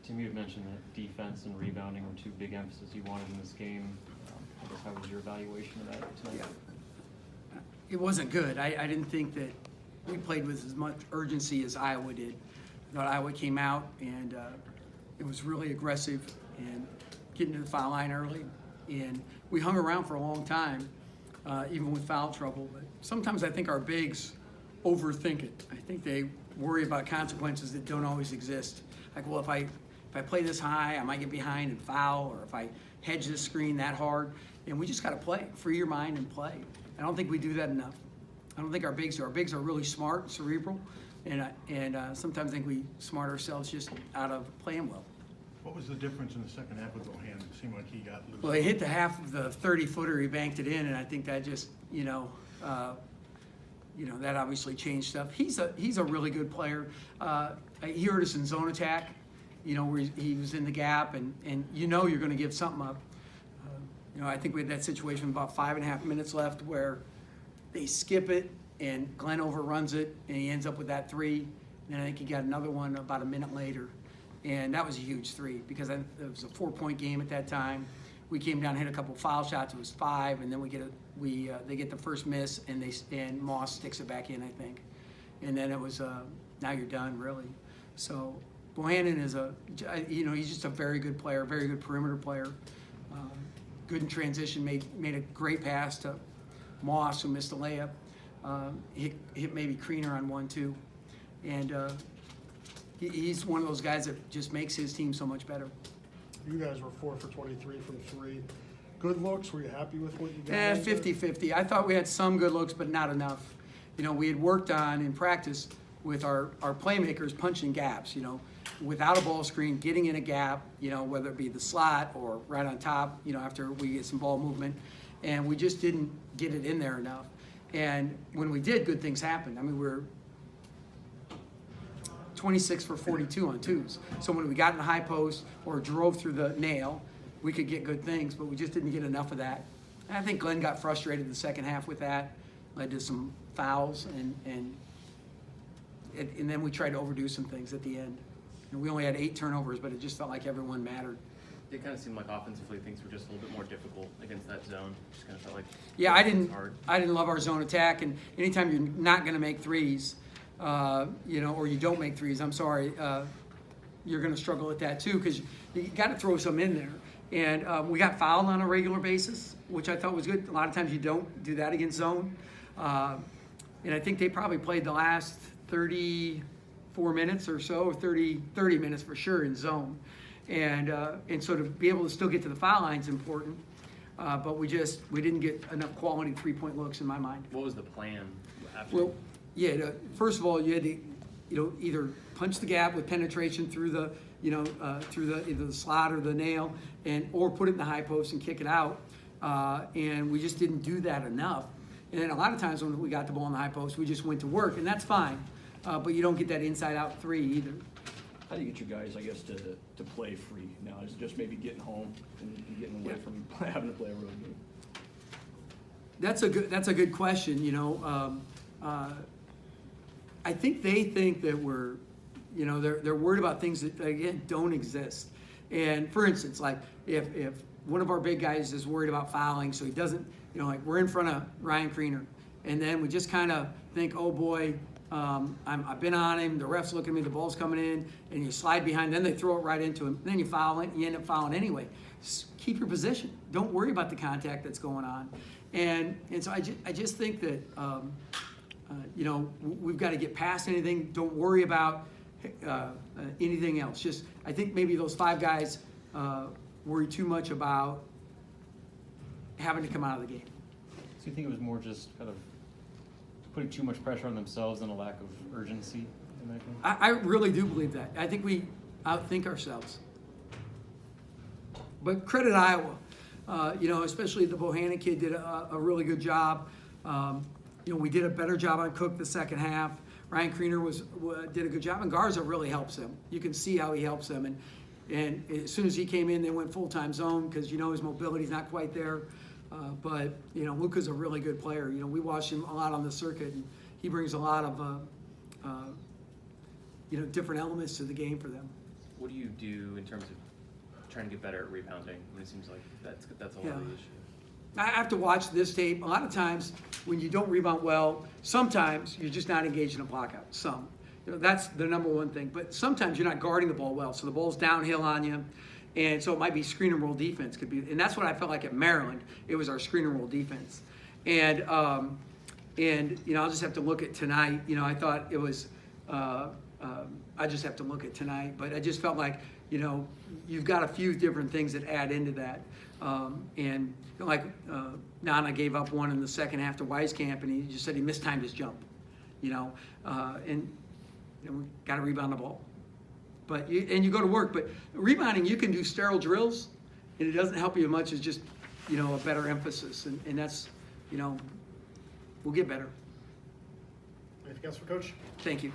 Tim, you had mentioned that defense and rebounding were two big emphases you wanted in this game. I guess how was your evaluation of that tonight? Yeah. It wasn't good. I didn't think that we played with as much urgency as Iowa did. I thought Iowa came out and it was really aggressive and getting to the foul line early. And we hung around for a long time, even with foul trouble. But sometimes I think our bigs overthink it. I think they worry about consequences that don't always exist. Like, well, if I play this high, I might get behind and foul, or if I hedge this screen that hard. And we just got to play. Free your mind and play. I don't think we do that enough. I don't think our bigs do. Our bigs are really smart, cerebral, and sometimes I think we smart ourselves just out of playing well. What was the difference in the second half with Bohan? It seemed like he got loose. Well, he hit the half of the 30-footer, he banked it in, and I think that just, that obviously changed stuff. He's a really good player. He hurt us in zone attack, where he was in the gap, and you're going to give something up. I think we had that situation with about 5.5 minutes left where they skip it, and Glenn overruns it, and he ends up with that three. And I think he got another one about a minute later. And that was a huge three because it was a 4-point game at that time. We came down, hit a couple foul shots. It was 5, and then they get the first miss, and Moss sticks it back in, I think. And then it was now you're done, really. So Bohannon is he's just a very good player, very good perimeter player. Good in transition, made a great pass to Moss, who missed a layup. Hit maybe Kriener on 1-2, and he's one of those guys that just makes his team so much better. You guys were 4 for 23 from 3. Good looks. Were you happy with what you got? 50-50. I thought we had some good looks, but not enough. We had worked on in practice with our playmakers punching gaps. Without a ball screen, getting in a gap. Whether it be the slot or right on top. After we get some ball movement, and we just didn't get it in there enough. And when we did, good things happened. We were 26 for 42 on twos. So when we got in the high post or drove through the nail, we could get good things, but we just didn't get enough of that. And I think Glenn got frustrated the second half with that, led to some fouls, and then we tried to overdo some things at the end. And we only had 8 turnovers, but it just felt like everyone mattered. It kind of seemed like offensively things were just a little bit more difficult against that zone. Just kind of felt like I it was didn't hard. love our zone attack, and anytime you're not going to make threes, or you don't make threes, I'm sorry, you're going to struggle at that too, because you got to throw some in there. And we got fouled on a regular basis, which I thought was good. A lot of times you don't do that against zone. And I think they probably played the last 34 minutes or so, or 30 minutes for sure in zone. And so to be able to still get to the foul line is important. But we didn't get enough quality 3-point looks in my mind. What was the plan after? Well, first of all, you had to, either punch the gap with penetration through the, through either the slot or the nail, or put it in the high post and kick it out. And we just didn't do that enough. And then a lot of times when we got the ball in the high post, we just went to work, and that's fine. But you don't get that inside-out 3 either. How do you get your guys, I guess, to play free now? Is it just maybe getting home and getting away from having to play a road game? That's a good question. I think they think that we're, they're worried about things that again don't exist. And for instance, like if one of our big guys is worried about fouling, so he doesn't, like we're in front of Ryan Kriener, and then we just kind of think, oh boy. I've been on him, the ref's looking at me, the ball's coming in, and you slide behind, then they throw it right into him, and then you foul it, and you end up fouling anyway. Just keep your position. Don't worry about the contact that's going on. And so I just think that, we've got to get past anything. Don't worry about anything else. I think maybe those 5 guys worry too much about having to come out of the game. So you think it was more just kind of putting too much pressure on themselves and a lack of urgency in that game? I really do believe that. I think we outthink ourselves. But credit Iowa. Especially the Bohannon kid did a really good job. We did a better job on Cook the second half. Ryan Kriener did a good job, and Garza really helps him. You can see how he helps him. And as soon as he came in, they went full-time zone because, his mobility's not quite there. But Luka's a really good player. We watch him a lot on the circuit, and he brings a lot of different elements to the game for them. what do you do in terms of trying to get better at rebounding? I mean, it seems like that's a lot of the Yeah. issue. I have to watch this tape. A lot of times when you don't rebound well, sometimes you're just not engaged in a blockout. Some. That's the number one thing. But sometimes you're not guarding the ball well. So the ball's downhill on you. And so it might be screen and roll defense. And that's what I felt like at Maryland. It was our screen and roll defense. And I'll just have to look at tonight. I thought it was, I just have to look at tonight. But I just felt like, you've got a few different things that add into that. Nana gave up one in the second half to Weiskamp, and he just said he mistimed his jump, we got to rebound the ball. But you go to work. But rebounding, you can do sterile drills, and it doesn't help you as much as just, a better emphasis. And that's, we'll get better. Anything else for Coach? Thank you.